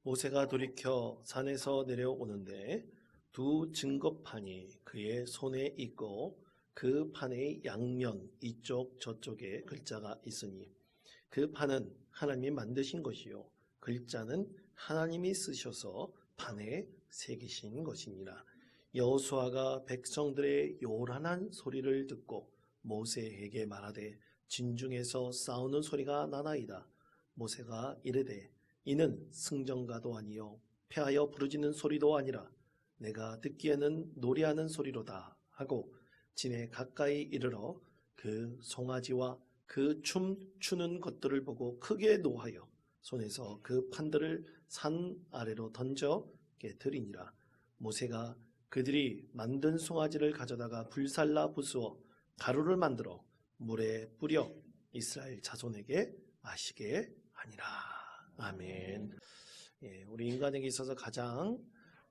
모세가 돌이켜 산에서 내려오는데 두 증거판이 그의 손에 있고 그 판의 양면 이쪽 저쪽에 글자가 있으니 그 판은 하나님이 만드신 것이요 글자는 하나님이 쓰셔서 판에 새기신 것이니라. 여호수아가 백성들의 요란한 소리를 듣고 모세에게 말하되 진중에서 싸우는 소리가 나나이다. 모세가 이르되 이는 승전가도 아니요 패하여 부르짖는 소리도 아니라 내가 듣기에는 노래하는 소리로다 하고 진에 가까이 이르러 그 송아지와 그 춤 추는 것들을 보고 크게 노하여 손에서 그 판들을 산 아래로 던져 깨뜨리니라. 모세가 그들이 만든 송아지를 가져다가 불살라 부수어 가루를 만들어 물에 뿌려 이스라엘 자손에게 마시게 하니라. 아멘. 우리 인간에게 있어서 가장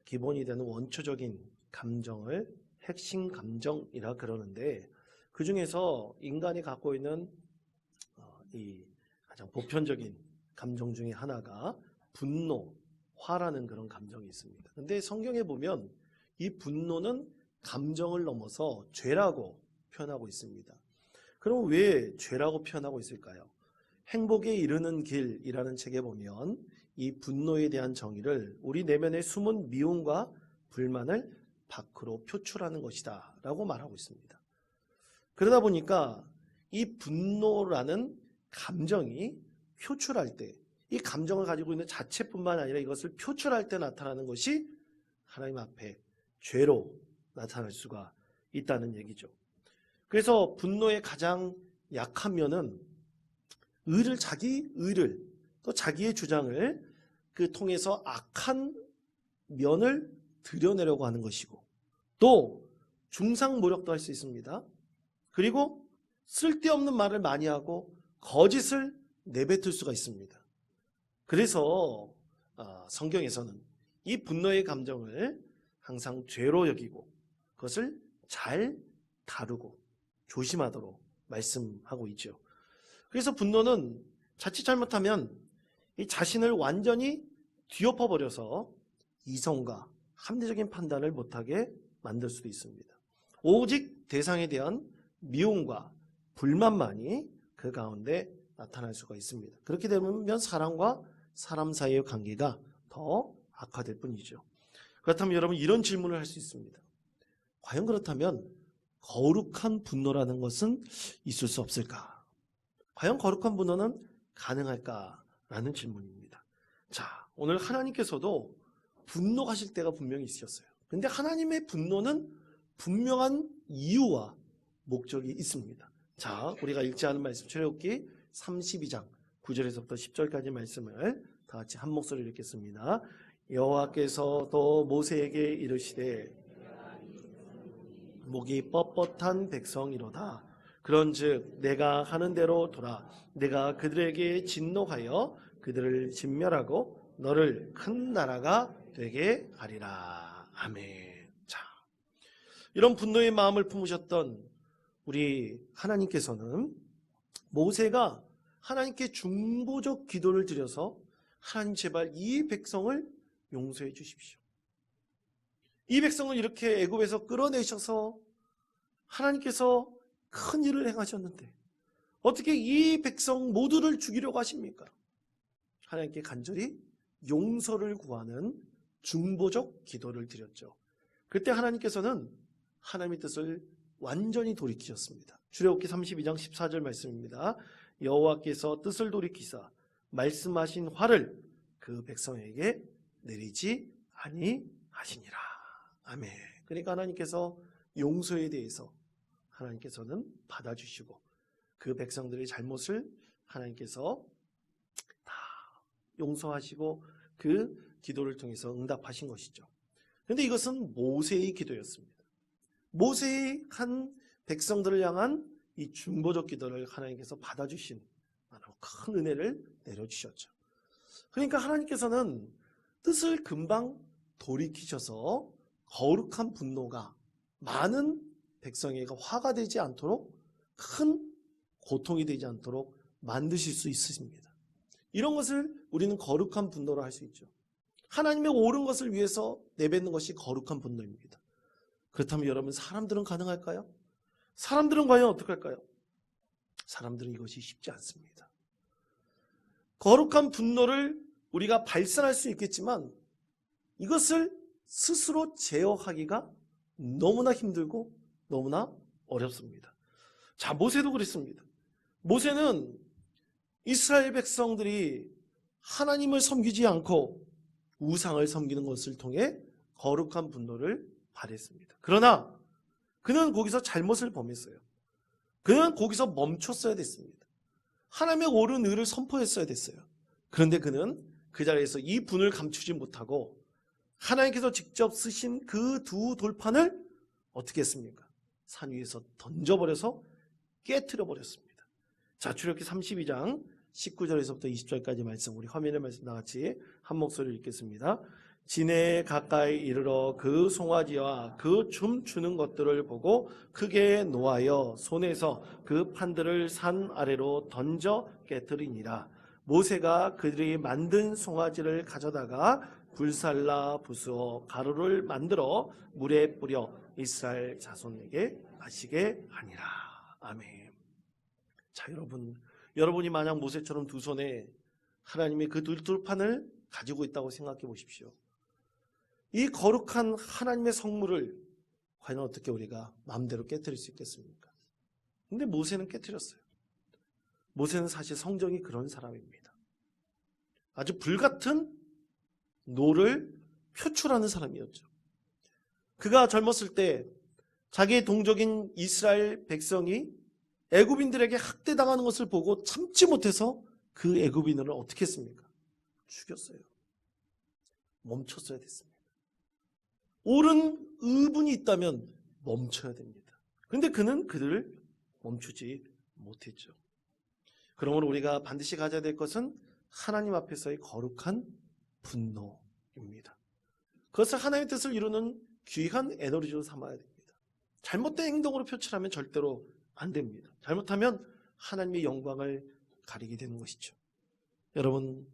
기본이 되는 원초적인 감정을 핵심 감정이라 그러는데, 그 중에서 인간이 갖고 있는 이 가장 보편적인 감정 중에 하나가 분노, 화라는 그런 감정이 있습니다. 근데 성경에 보면 이 분노는 감정을 넘어서 죄라고 표현하고 있습니다. 그럼 왜 죄라고 표현하고 있을까요? 행복에 이르는 길이라는 책에 보면 이 분노에 대한 정의를 우리 내면의 숨은 미움과 불만을 밖으로 표출하는 것이다 라고 말하고 있습니다. 그러다 보니까 이 분노라는 감정이 표출할 때, 이 감정을 가지고 있는 자체뿐만 아니라 이것을 표출할 때 나타나는 것이 하나님 앞에 죄로 나타날 수가 있다는 얘기죠. 그래서 분노의 가장 약한 면은 자기 의를 또 자기의 주장을 그 통해서 악한 면을 드러내려고 하는 것이고, 또 중상모략도 할 수 있습니다. 그리고 쓸데없는 말을 많이 하고 거짓을 내뱉을 수가 있습니다. 그래서 성경에서는 이 분노의 감정을 항상 죄로 여기고 그것을 잘 다루고 조심하도록 말씀하고 있죠. 그래서 분노는 자칫 잘못하면 이 자신을 완전히 뒤엎어버려서 이성과 합리적인 판단을 못하게 만들 수도 있습니다. 오직 대상에 대한 미움과 불만만이 그 가운데 나타날 수가 있습니다. 그렇게 되면 사람과 사람 사이의 관계가 더 악화될 뿐이죠. 그렇다면 여러분, 이런 질문을 할 수 있습니다. 과연 그렇다면 거룩한 분노라는 것은 있을 수 없을까? 과연 거룩한 분노는 가능할까라는 질문입니다. 자, 오늘 하나님께서도 분노하실 때가 분명히 있으셨어요. 근데 하나님의 분노는 분명한 이유와 목적이 있습니다. 자, 우리가 읽지 않은 말씀, 출애굽기 32장 9절에서부터 10절까지 말씀을 다 같이 한 목소리로 읽겠습니다. 여호와께서 또 모세에게 이르시되 목이 뻣뻣한 백성이로다. 그런즉 내가 하는 대로 돌아 내가 그들에게 진노하여 그들을 진멸하고 너를 큰 나라가 되게 하리라. 아멘. 자, 이런 분노의 마음을 품으셨던 우리 하나님께서는 모세가 하나님께 중보적 기도를 드려서 하나님 제발 이 백성을 용서해 주십시오. 이 백성을 이렇게 애굽에서 끌어내셔서 하나님께서 큰 일을 행하셨는데 어떻게 이 백성 모두를 죽이려고 하십니까? 하나님께 간절히 용서를 구하는 중보적 기도를 드렸죠. 그때 하나님께서는 하나님의 뜻을 완전히 돌이키셨습니다. 출애굽기 32장 14절 말씀입니다. 여호와께서 뜻을 돌이키사 말씀하신 화를 그 백성에게 내리지 아니하시니라. 아멘. 그러니까 하나님께서 용서에 대해서 하나님께서는 받아주시고 그 백성들의 잘못을 하나님께서 다 용서하시고 그 기도를 통해서 응답하신 것이죠. 그런데 이것은 모세의 기도였습니다. 모세의 한 백성들을 향한 이 중보적 기도를 하나님께서 받아주신 큰 은혜를 내려주셨죠. 그러니까 하나님께서는 뜻을 금방 돌이키셔서 거룩한 분노가 많은 백성에게 화가 되지 않도록, 큰 고통이 되지 않도록 만드실 수 있으십니다. 이런 것을 우리는 거룩한 분노로 할 수 있죠. 하나님의 옳은 것을 위해서 내뱉는 것이 거룩한 분노입니다. 그렇다면 여러분, 사람들은 가능할까요? 사람들은 과연 어떻게 할까요? 사람들은 이것이 쉽지 않습니다. 거룩한 분노를 우리가 발산할 수 있겠지만 이것을 스스로 제어하기가 너무나 힘들고 너무나 어렵습니다. 자, 모세도 그랬습니다. 모세는 이스라엘 백성들이 하나님을 섬기지 않고 우상을 섬기는 것을 통해 거룩한 분노를 발했습니다. 그러나 그는 거기서 잘못을 범했어요. 그는 거기서 멈췄어야 됐습니다. 하나님의 옳은 의를 선포했어야 됐어요. 그런데 그는 그 자리에서 이 분을 감추지 못하고 하나님께서 직접 쓰신 그 두 돌판을 어떻게 했습니까? 산 위에서 던져버려서 깨트려 버렸습니다. 자, 출애굽기 32장 19절에서부터 20절까지 말씀, 우리 화면에 말씀 나같이 한 목소리를 읽겠습니다. 진에 가까이 이르러 그 송아지와 그 춤추는 것들을 보고 크게 노하여 손에서 그 판들을 산 아래로 던져 깨뜨리니라. 모세가 그들이 만든 송아지를 가져다가 불살라 부수어 가루를 만들어 물에 뿌려 이스라엘 자손에게 마시게 하니라. 아멘. 자, 여러분이 만약 모세처럼 두 손에 하나님의 그 돌판을 가지고 있다고 생각해 보십시오. 이 거룩한 하나님의 성물을 과연 어떻게 우리가 마음대로 깨트릴 수 있겠습니까? 근데 모세는 깨트렸어요. 모세는 사실 성정이 그런 사람입니다. 아주 불같은 노를 표출하는 사람이었죠. 그가 젊었을 때 자기의 동족인 이스라엘 백성이 애굽인들에게 학대당하는 것을 보고 참지 못해서 그 애굽인을 어떻게 했습니까? 죽였어요. 멈췄어야 됐습니다. 옳은 의분이 있다면 멈춰야 됩니다. 그런데 그는 그들을 멈추지 못했죠. 그러므로 우리가 반드시 가져야 될 것은 하나님 앞에서의 거룩한 분노입니다. 그것을 하나님의 뜻을 이루는 귀한 에너지로 삼아야 됩니다. 잘못된 행동으로 표출하면 절대로 안 됩니다. 잘못하면 하나님의 영광을 가리게 되는 것이죠. 여러분,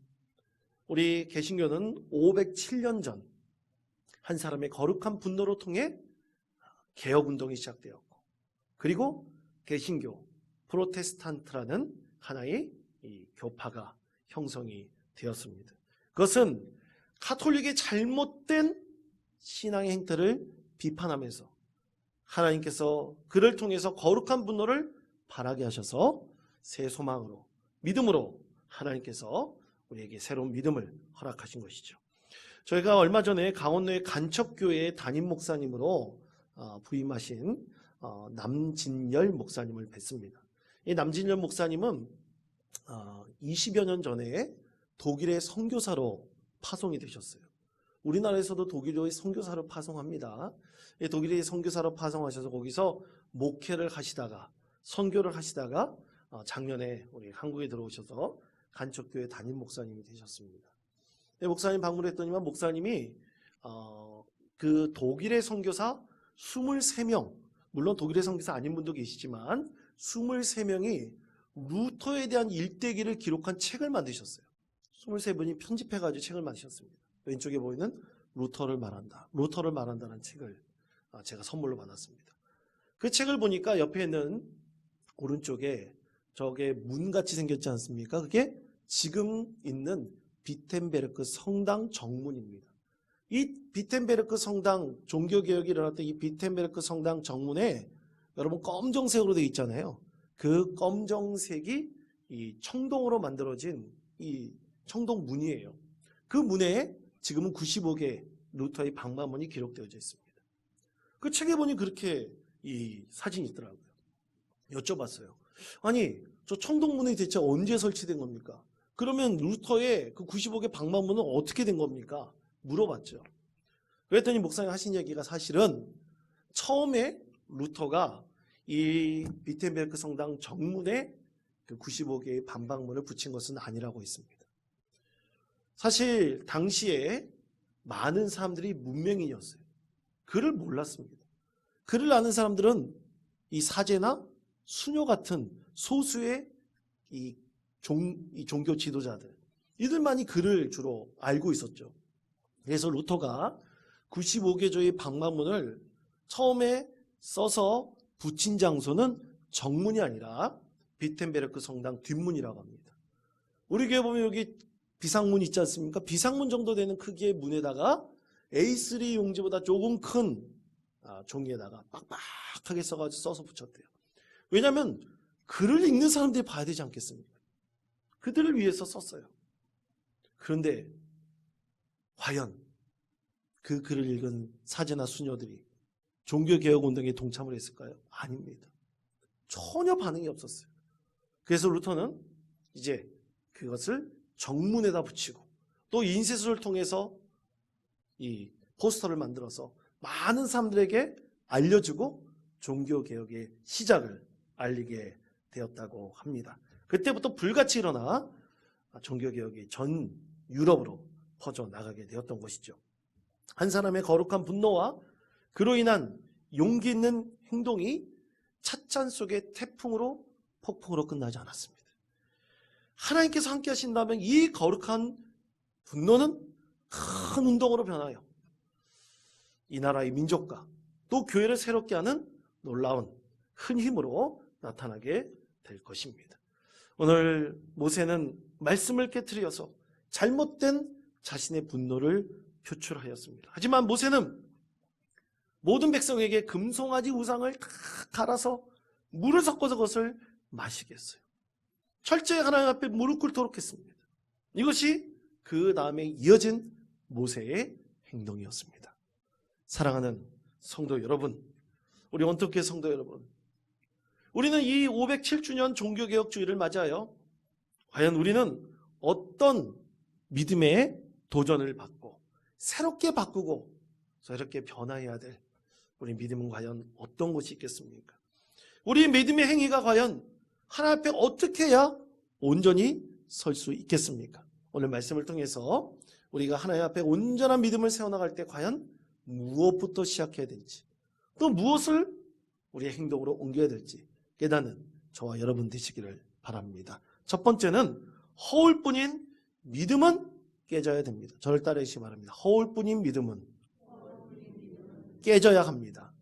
우리 개신교는 507년 전 한 사람의 거룩한 분노로 통해 개혁운동이 시작되었고, 그리고 개신교, 프로테스탄트라는 하나의 이 교파가 형성이 되었습니다. 그것은 가톨릭의 잘못된 신앙의 행태를 비판하면서 하나님께서 그를 통해서 거룩한 분노를 발하게 하셔서 새 소망으로, 믿음으로 하나님께서 우리에게 새로운 믿음을 허락하신 것이죠. 저희가 얼마 전에 강원도의 간척교회의 담임 목사님으로 부임하신 남진열 목사님을 뵀습니다. 이 남진열 목사님은 20여 년 전에 독일의 선교사로 파송이 되셨어요. 우리나라에서도 독일의 선교사로 파송합니다. 독일의 선교사로 파송하셔서 거기서 목회를 하시다가, 선교를 하시다가 작년에 우리 한국에 들어오셔서 간척교회 담임 목사님이 되셨습니다. 목사님 방문했더니만 목사님이 그 독일의 선교사 23명, 물론 독일의 선교사 아닌 분도 계시지만 23명이 루터에 대한 일대기를 기록한 책을 만드셨어요. 23분이 편집해가지고 책을 만드셨습니다. 왼쪽에 보이는 루터를 말한다는 책을 제가 선물로 받았습니다. 그 책을 보니까 옆에 있는 오른쪽에 저게 문같이 생겼지 않습니까? 그게 지금 있는 비텐베르크 성당 정문입니다. 이 비텐베르크 성당, 종교개혁이 일어났던 이 비텐베르크 성당 정문에 여러분 검정색으로 되어 있잖아요. 그 검정색이 이 청동으로 만들어진 이 청동문이에요. 그 문에 지금은 95개 루터의 방문이 기록되어져 있습니다. 그 책에 보니 그렇게 이 사진이 있더라고요. 여쭤봤어요. 아니, 저 청동문이 대체 언제 설치된 겁니까? 그러면 루터의 그 95개 방문은 어떻게 된 겁니까? 물어봤죠. 그랬더니 목사님 하신 얘기가 사실은 처음에 루터가 이 비텐베르크 성당 정문에 그 95개의 반박문을 붙인 것은 아니라고 했습니다. 사실 당시에 많은 사람들이 문맹인이었어요. 글을 몰랐습니다. 글을 아는 사람들은 이 사제나 수녀 같은 소수의 이 종교 지도자들, 이들만이 글을 주로 알고 있었죠. 그래서 루터가 95개조의 방마문을 처음에 써서 붙인 장소는 정문이 아니라 비텐베르크 성당 뒷문이라고 합니다. 우리 교회 보면 여기 비상문 있지 않습니까? 비상문 정도 되는 크기의 문에다가 A3 용지보다 조금 큰 종이에다가 빡빡하게 써서 붙였대요. 왜냐하면 글을 읽는 사람들이 봐야 되지 않겠습니까? 그들을 위해서 썼어요. 그런데 과연 그 글을 읽은 사제나 수녀들이 종교개혁운동에 동참을 했을까요? 아닙니다. 전혀 반응이 없었어요. 그래서 루터는 이제 그것을 정문에다 붙이고 또 인쇄소를 통해서 이 포스터를 만들어서 많은 사람들에게 알려주고 종교개혁의 시작을 알리게 되었다고 합니다. 그때부터 불같이 일어나 종교개혁이 전 유럽으로 퍼져나가게 되었던 것이죠. 한 사람의 거룩한 분노와 그로 인한 용기 있는 행동이 찻잔 속의 태풍으로 폭풍으로 끝나지 않았습니다. 하나님께서 함께 하신다면 이 거룩한 분노는 큰 운동으로 변하여 이 나라의 민족과 또 교회를 새롭게 하는 놀라운 큰 힘으로 나타나게 될 것입니다. 오늘 모세는 말씀을 깨트려서 잘못된 자신의 분노를 표출하였습니다. 하지만 모세는 모든 백성에게 금송아지 우상을 다 갈아서 물을 섞어서 그것을 마시게 했어요. 철저히 하나님 앞에 무릎 꿇도록 했습니다. 이것이 그 다음에 이어진 모세의 행동이었습니다. 사랑하는 성도 여러분, 우리 원터교회 성도 여러분, 우리는 이 507주년 종교개혁주의를 맞아요. 과연 우리는 어떤 믿음의 도전을 받고 새롭게 바꾸고 새롭게 변화해야 될 우리 믿음은 과연 어떤 것이 있겠습니까? 우리 믿음의 행위가 과연 하나님 앞에 어떻게 해야 온전히 설 수 있겠습니까? 오늘 말씀을 통해서 우리가 하나님 앞에 온전한 믿음을 세워나갈 때 과연 무엇부터 시작해야 될지 또 무엇을 우리의 행동으로 옮겨야 될지 깨닫는 저와 여러분 되시기를 바랍니다. 첫 번째는 허울뿐인 믿음은 깨져야 됩니다. 저를 따르시기 바랍니다. 허울뿐인 믿음은 깨져야 합니다.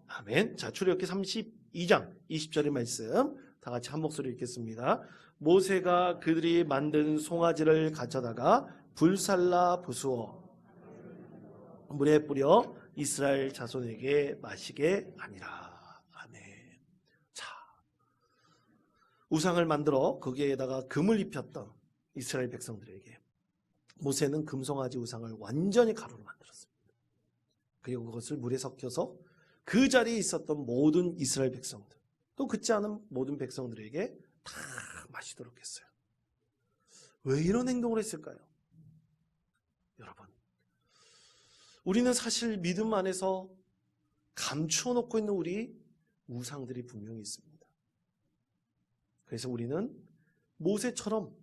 아멘. 자, 출애굽기 32장 20절의 말씀 다 같이 한 목소리 읽겠습니다. 모세가 그들이 만든 송아지를 가져다가 불살라 부수어 물에 뿌려 이스라엘 자손에게 마시게 하니라. 아멘. 자, 우상을 만들어 거기에다가 금을 입혔던 이스라엘 백성들에게 모세는 금송아지 우상을 완전히 가루로 만들었습니다. 그리고 그것을 물에 섞여서 그 자리에 있었던 모든 이스라엘 백성들 또 그렇지 않은 모든 백성들에게 다 마시도록 했어요. 왜 이런 행동을 했을까요? 여러분, 우리는 사실 믿음 안에서 감추어 놓고 있는 우리 우상들이 분명히 있습니다. 그래서 우리는 모세처럼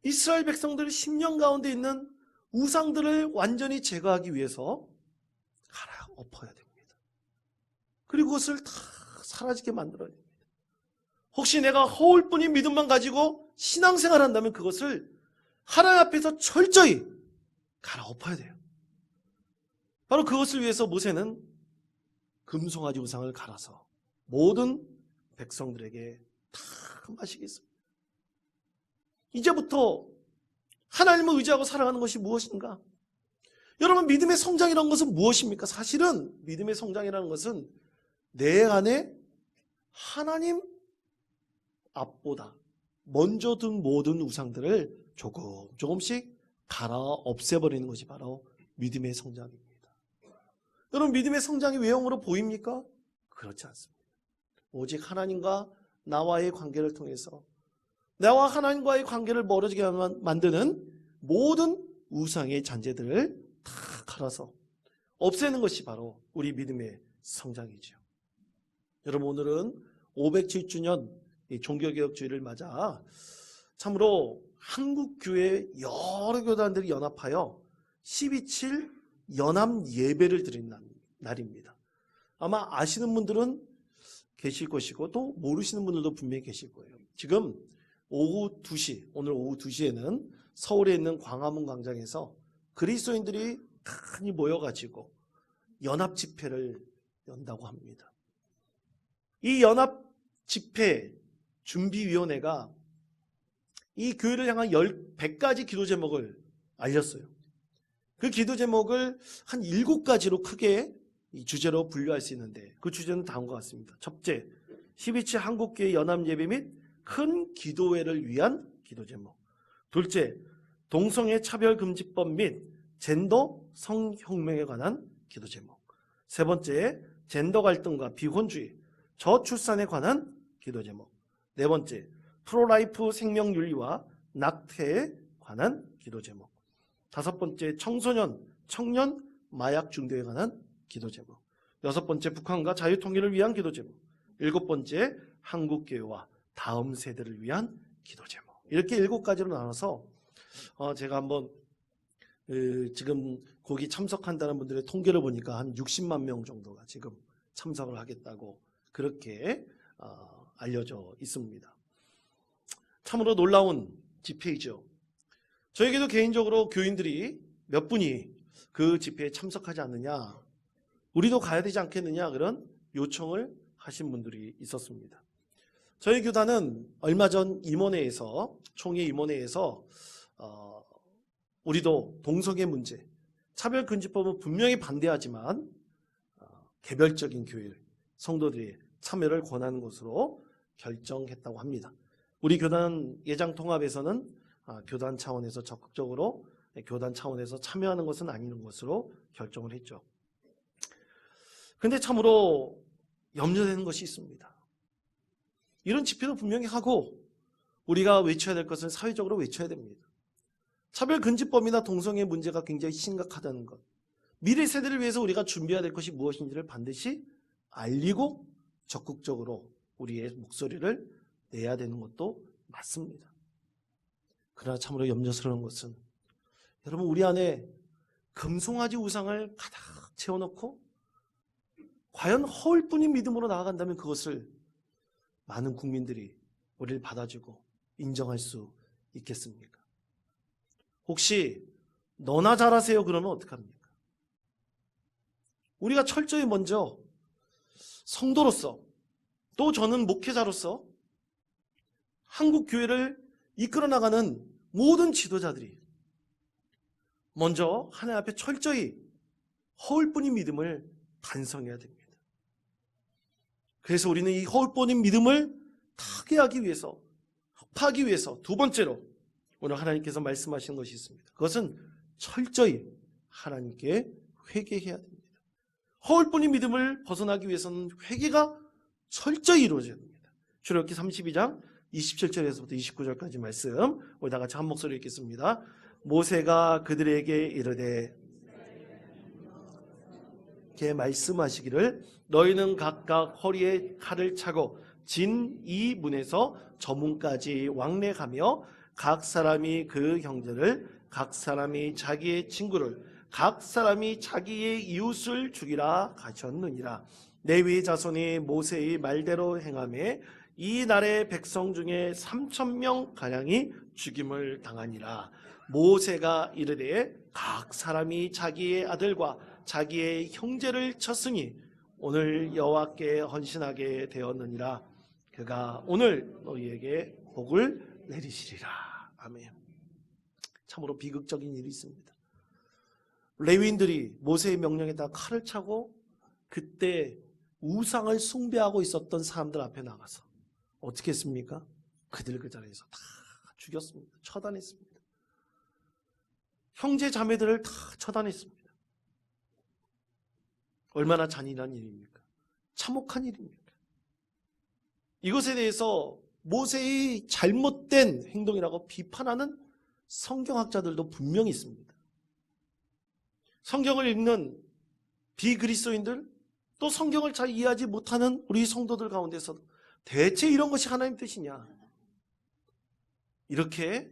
이스라엘 백성들의 심령 가운데 있는 우상들을 완전히 제거하기 위해서 갈아엎어야 됩니다. 그리고 그것을 다 사라지게 만들어야 됩니다. 혹시 내가 허울뿐인 믿음만 가지고 신앙생활을 한다면 그것을 하나님 앞에서 철저히 갈아엎어야 돼요. 바로 그것을 위해서 모세는 금송아지 우상을 갈아서 모든 백성들에게 다 마시겠습니다. 이제부터 하나님을 의지하고 살아가는 것이 무엇인가? 여러분, 믿음의 성장이라는 것은 무엇입니까? 사실은 믿음의 성장이라는 것은 내 안에 하나님 앞보다 먼저 둔 모든 우상들을 조금씩 갈아 없애버리는 것이 바로 믿음의 성장입니다. 여러분, 믿음의 성장이 외형으로 보입니까? 그렇지 않습니다. 오직 하나님과 나와의 관계를 통해서 나와 하나님과의 관계를 멀어지게 만드는 모든 우상의 잔재들을 다 갈아서 없애는 것이 바로 우리 믿음의 성장이죠. 여러분, 오늘은 507주년 종교개혁주의를 맞아 참으로 한국교회 여러 교단들이 연합하여 12.7 연합 예배를 드리는 날입니다. 아마 아시는 분들은 계실 것이고 또 모르시는 분들도 분명히 계실 거예요. 지금 오후 2시, 오늘 오후 2시에는 서울에 있는 광화문 광장에서 그리스도인들이 많이 모여가지고 연합 집회를 연다고 합니다. 이 연합 집회 준비위원회가 이 교회를 향한 100가지 기도 제목을 알렸어요. 그 기도 제목을 한 7가지로 크게 이 주제로 분류할 수 있는데 그 주제는 다음과 같습니다. 첫째, 12.7 한국교회 연합예배 및 큰 기도회를 위한 기도 제목. 둘째, 동성애 차별금지법 및 젠더 성혁명에 관한 기도 제목. 세 번째, 젠더 갈등과 비혼주의, 저출산에 관한 기도 제목. 네 번째, 프로라이프 생명윤리와 낙태에 관한 기도 제목. 다섯 번째, 청소년, 청년 마약 중독에 관한 기도 제목. 여섯 번째, 북한과 자유통일을 위한 기도 제목. 일곱 번째, 한국교회와 다음 세대를 위한 기도 제목. 이렇게 7가지로 나눠서 제가 한번 지금 거기 참석한다는 분들의 통계를 보니까 한 60만 명 정도가 지금 참석을 하겠다고 그렇게 알려져 있습니다. 참으로 놀라운 집회이죠. 저에게도 개인적으로 교인들이 몇 분이 그 집회에 참석하지 않느냐, 우리도 가야 되지 않겠느냐 그런 요청을 하신 분들이 있었습니다. 저희 교단은 얼마 전 임원회에서, 총회 임원회에서 우리도 동성애 문제, 차별금지법은 분명히 반대하지만 개별적인 교회 성도들이 참여를 권하는 것으로 결정했다고 합니다. 우리 교단 예장통합에서는 교단 차원에서 적극적으로 교단 차원에서 참여하는 것은 아닌 것으로 결정을 했죠. 그런데 참으로 염려되는 것이 있습니다. 이런 집회도 분명히 하고 우리가 외쳐야 될 것은 사회적으로 외쳐야 됩니다. 차별금지법이나 동성애 문제가 굉장히 심각하다는 것, 미래 세대를 위해서 우리가 준비해야 될 것이 무엇인지를 반드시 알리고 적극적으로 우리의 목소리를 내야 되는 것도 맞습니다. 그러나 참으로 염려스러운 것은 여러분, 우리 안에 금송아지 우상을 가득 채워놓고 과연 허울뿐인 믿음으로 나아간다면 그것을 많은 국민들이 우리를 받아주고 인정할 수 있겠습니까? 혹시 너나 잘하세요 그러면 어떡합니까? 우리가 철저히 먼저 성도로서, 또 저는 목회자로서 한국 교회를 이끌어 나가는 모든 지도자들이 먼저 하나님 앞에 철저히 허울뿐인 믿음을 반성해야 됩니다. 그래서 우리는 이 허울뿐인 믿음을 타개하기 위해서, 파기 위해서 두 번째로 오늘 하나님께서 말씀하신 것이 있습니다. 그것은 철저히 하나님께 회개해야 됩니다. 허울뿐인 믿음을 벗어나기 위해서는 회개가 철저히 이루어져야 됩니다. 출애굽기 32장 27절에서부터 29절까지 말씀, 우리 다 같이 한 목소리 읽겠습니다. 모세가 그들에게 이르되 이렇게 말씀하시기를, 너희는 각각 허리에 칼을 차고 진 이 문에서 저 문까지 왕래가며 각 사람이 그 형제를, 각 사람이 자기의 친구를, 각 사람이 자기의 이웃을 죽이라 하셨느니라. 레위 자손이 모세의 말대로 행하매 이 날의 백성 중에 3,000명 가량이 죽임을 당하니라. 모세가 이르되 각 사람이 자기의 아들과 자기의 형제를 쳤으니 오늘 여호와께 헌신하게 되었느니라. 그가 오늘 너희에게 복을 내리시리라. 아멘. 참으로 비극적인 일이 있습니다. 레위인들이 모세의 명령에 따라 칼을 차고 그때 우상을 숭배하고 있었던 사람들 앞에 나가서 어떻게 했습니까? 그들 그 자리에서 다 죽였습니다. 처단했습니다. 형제 자매들을 다 처단했습니다. 얼마나 잔인한 일입니까? 참혹한 일입니까? 이것에 대해서 모세의 잘못된 행동이라고 비판하는 성경학자들도 분명히 있습니다. 성경을 읽는 비그리스도인들, 또 성경을 잘 이해하지 못하는 우리 성도들 가운데서 대체 이런 것이 하나님 뜻이냐, 이렇게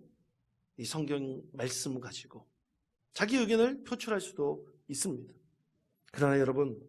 이 성경 말씀을 가지고 자기 의견을 표출할 수도 있습니다. 그러나 여러분,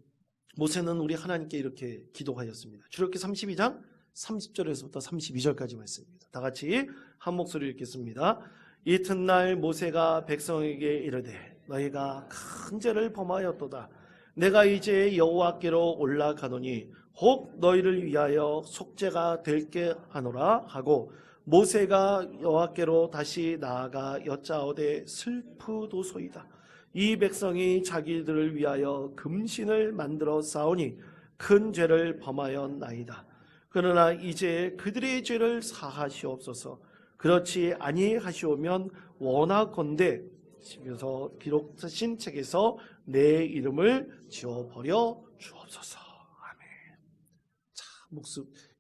모세는 우리 하나님께 이렇게 기도하였습니다. 출애굽기 32장 30절에서부터 32절까지 말씀입니다. 다 같이 한 목소리 읽겠습니다. 이튿날 모세가 백성에게 이르되 너희가 큰 죄를 범하였도다. 내가 이제 여호와께로 올라가노니 혹 너희를 위하여 속죄가 될게 하노라 하고 모세가 여호와께로 다시 나아가 여짜오되 슬프도소이다. 이 백성이 자기들을 위하여 금신을 만들어 쌓으니 큰 죄를 범하였나이다. 그러나 이제 그들의 죄를 사하시옵소서. 그렇지 아니하시오면 원하건대 그래서 기록하신 책에서 내 이름을 지워버려 주옵소서. 아멘. 자,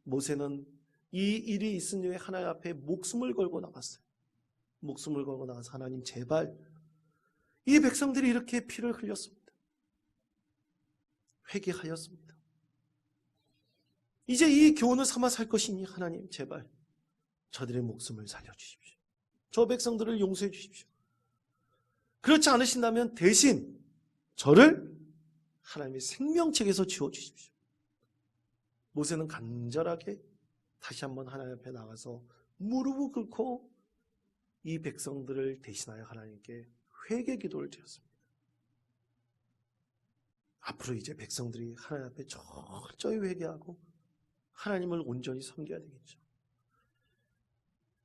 모세는 이 일이 있은 후에 하나님 앞에 목숨을 걸고 나갔어요. 목숨을 걸고 나가서 하나님 제발 이 백성들이 이렇게 피를 흘렸습니다. 회개하였습니다. 이제 이 교훈을 삼아 살 것이니 하나님 제발 저들의 목숨을 살려주십시오. 저 백성들을 용서해 주십시오. 그렇지 않으신다면 대신 저를 하나님의 생명책에서 지워주십시오. 모세는 간절하게 다시 한번 하나님 앞에 나가서 무릎을 꿇고 이 백성들을 대신하여 하나님께 회개 기도를 드렸습니다. 앞으로 이제 백성들이 하나님 앞에 철저히 회개하고 하나님을 온전히 섬겨야 되겠죠.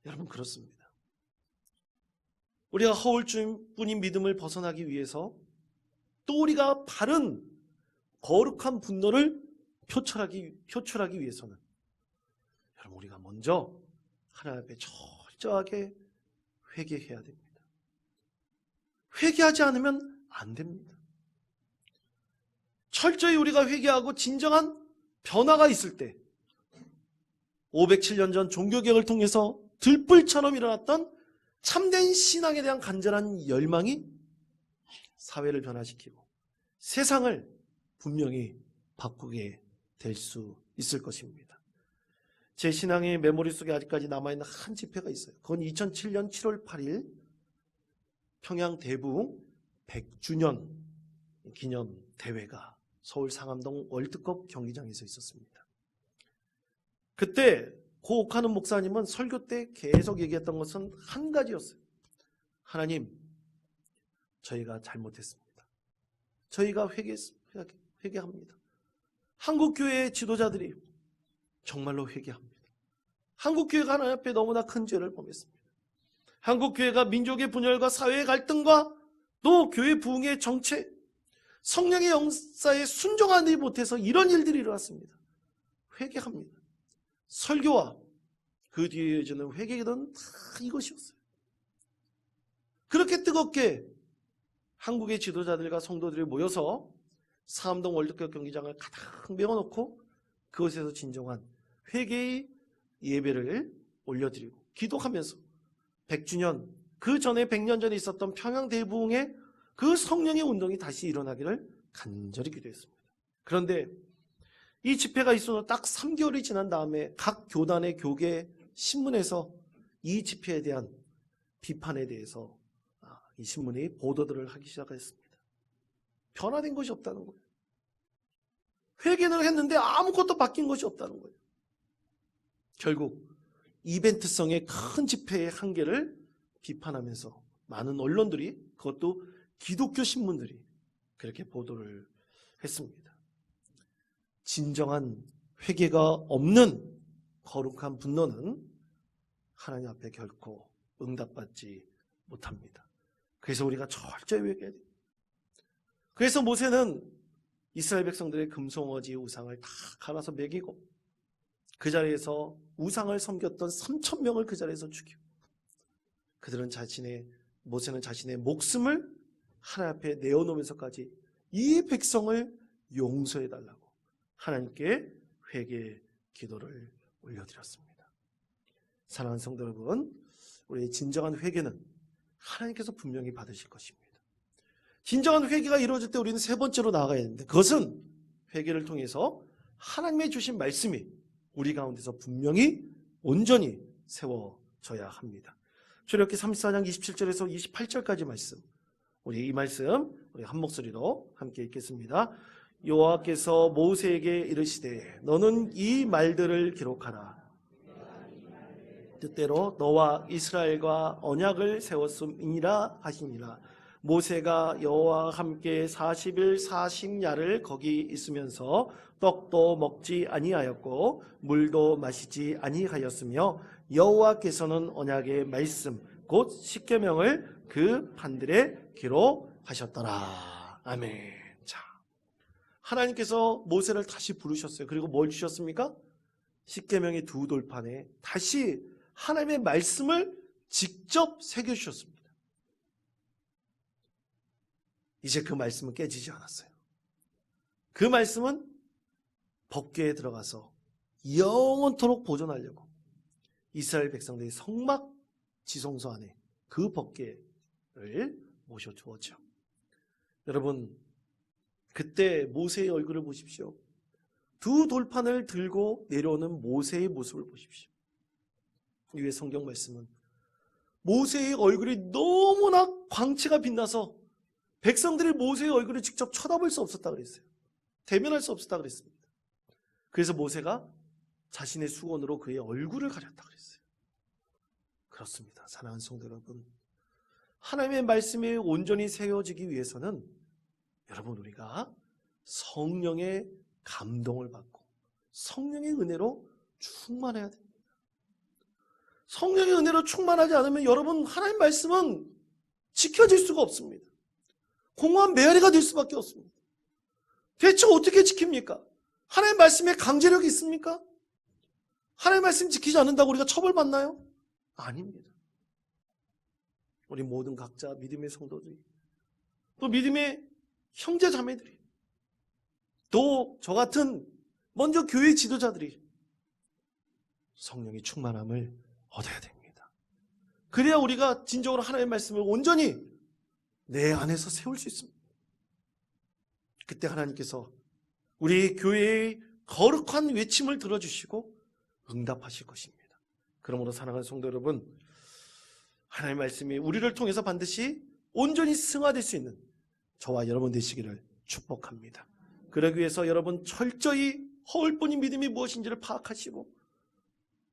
여러분 그렇습니다. 우리가 허울뿐인 믿음을 벗어나기 위해서 또 우리가 바른 거룩한 분노를 표출하기 위해서는 여러분 우리가 먼저 하나님 앞에 철저하게 회개해야 됩니다. 회개하지 않으면 안 됩니다. 철저히 우리가 회개하고 진정한 변화가 있을 때 507년 전 종교개혁을 통해서 들불처럼 일어났던 참된 신앙에 대한 간절한 열망이 사회를 변화시키고 세상을 분명히 바꾸게 될 수 있을 것입니다. 제 신앙의 메모리 속에 아직까지 남아있는 한 집회가 있어요. 그건 2007년 7월 8일 평양 대부 100주년 기념 대회가 서울 상암동 월드컵 경기장에서 있었습니다. 그때 고 옥하는 목사님은 설교 때 계속 얘기했던 것은 한 가지였어요. 하나님, 저희가 잘못했습니다. 저희가 회개합니다. 한국교회의 지도자들이 정말로 회개합니다. 한국교회가 하나님 앞에 너무나 큰 죄를 범했습니다. 한국교회가 민족의 분열과 사회의 갈등과 또 교회 부흥의 정체, 성령의 역사에 순종하지 못해서 이런 일들이 일어났습니다. 회개합니다. 설교와 그 뒤에 이어지는 회개기도는 다 이것이었어요. 그렇게 뜨겁게 한국의 지도자들과 성도들이 모여서 상암동 월드컵 경기장을 가득 메워놓고 그곳에서 진정한 회개의 예배를 올려드리고 기도하면서 100주년 그 전에 100년 전에 있었던 평양 대부흥의 그 성령의 운동이 다시 일어나기를 간절히 기도했습니다. 그런데 이 집회가 있어서 딱 3개월이 지난 다음에 각 교단의 교계 신문에서 이 집회에 대한 비판에 대해서 이 신문이 보도들을 하기 시작했습니다. 변화된 것이 없다는 거예요. 회개는 했는데 아무것도 바뀐 것이 없다는 거예요. 결국 이벤트성의 큰 집회의 한계를 비판하면서 많은 언론들이 그것도 기독교 신문들이 그렇게 보도를 했습니다. 진정한 회개가 없는 거룩한 분노는 하나님 앞에 결코 응답받지 못합니다. 그래서 우리가 철저히 회개해야 돼요. 그래서 모세는 이스라엘 백성들의 금송아지 우상을 다 갈아서 먹이고 그 자리에서 우상을 섬겼던 3,000명을 그 자리에서 죽이고 모세는 자신의 목숨을 하나님 앞에 내어놓으면서까지 이 백성을 용서해달라고 하나님께 회개 기도를 올려드렸습니다. 사랑하는 성도 여러분, 우리의 진정한 회개는 하나님께서 분명히 받으실 것입니다. 진정한 회개가 이루어질 때 우리는 세 번째로 나아가야 됩니다. 그것은 회개를 통해서 하나님의 주신 말씀이 우리 가운데서 분명히 온전히 세워져야 합니다. 출애굽기 34장 27절에서 28절까지 말씀, 우리 이 말씀 우리 한 목소리로 함께 읽겠습니다. 여호와께서 모세에게 이르시되 너는 이 말들을 기록하라. 뜻대로 너와 이스라엘과 언약을 세웠음이니라 하시니라. 모세가 여호와와 함께 40일 40야를 거기 있으면서 떡도 먹지 아니하였고 물도 마시지 아니하였으며 여호와께서는 언약의 말씀 곧 십계명을 그 판들에 기록하셨더라. 아멘. 자, 하나님께서 모세를 다시 부르셨어요. 그리고 뭘 주셨습니까? 십계명의 두 돌판에 다시 하나님의 말씀을 직접 새겨주셨습니다. 이제 그 말씀은 깨지지 않았어요. 그 말씀은 법궤에 들어가서 영원토록 보존하려고 이스라엘 백성들이 성막 지성소 안에 그 법궤를 모셔두었죠. 여러분, 그때 모세의 얼굴을 보십시오. 두 돌판을 들고 내려오는 모세의 모습을 보십시오. 이 위에 성경 말씀은 모세의 얼굴이 너무나 광채가 빛나서 백성들이 모세의 얼굴을 직접 쳐다볼 수 없었다 그랬어요. 대면할 수 없었다 그랬습니다. 그래서 모세가 자신의 수건으로 그의 얼굴을 가렸다 그랬어요. 그렇습니다. 사랑하는 성도 여러분, 하나님의 말씀이 온전히 세워지기 위해서는 여러분, 우리가 성령의 감동을 받고 성령의 은혜로 충만해야 됩니다. 성령의 은혜로 충만하지 않으면 여러분, 하나님 말씀은 지켜질 수가 없습니다. 공허한 메아리가 될 수밖에 없습니다. 대체 어떻게 지킵니까? 하나님 말씀에 강제력이 있습니까? 하나님 말씀 지키지 않는다고 우리가 처벌받나요? 아닙니다. 우리 모든 각자 믿음의 성도들이, 또 믿음의 형제 자매들이, 또 저 같은 먼저 교회 지도자들이 성령의 충만함을 얻어야 됩니다. 그래야 우리가 진정으로 하나님의 말씀을 온전히 내 안에서 세울 수 있습니다. 그때 하나님께서 우리 교회의 거룩한 외침을 들어주시고 응답하실 것입니다. 그러므로 사랑하는 성도 여러분, 하나님의 말씀이 우리를 통해서 반드시 온전히 승화될 수 있는 저와 여러분 되시기를 축복합니다. 그러기 위해서 여러분 철저히 허울뿐인 믿음이 무엇인지를 파악하시고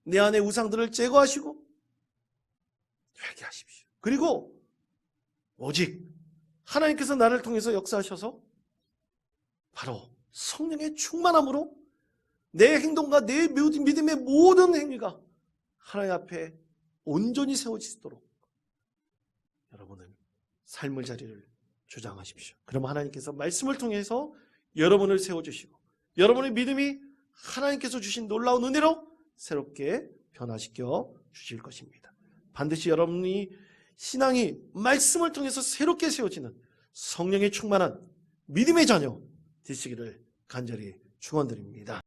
내 안의 우상들을 제거하시고 회개하십시오. 그리고 오직 하나님께서 나를 통해서 역사하셔서 바로 성령의 충만함으로 내 행동과 내 믿음의 모든 행위가 하나님 앞에 온전히 세워지도록 여러분은 삶의 자리를 주장하십시오. 그럼 하나님께서 말씀을 통해서 여러분을 세워주시고 여러분의 믿음이 하나님께서 주신 놀라운 은혜로 새롭게 변화시켜 주실 것입니다. 반드시 여러분이 신앙이 말씀을 통해서 새롭게 세워지는 성령의 충만한 믿음의 자녀 되시기를 간절히 축원드립니다.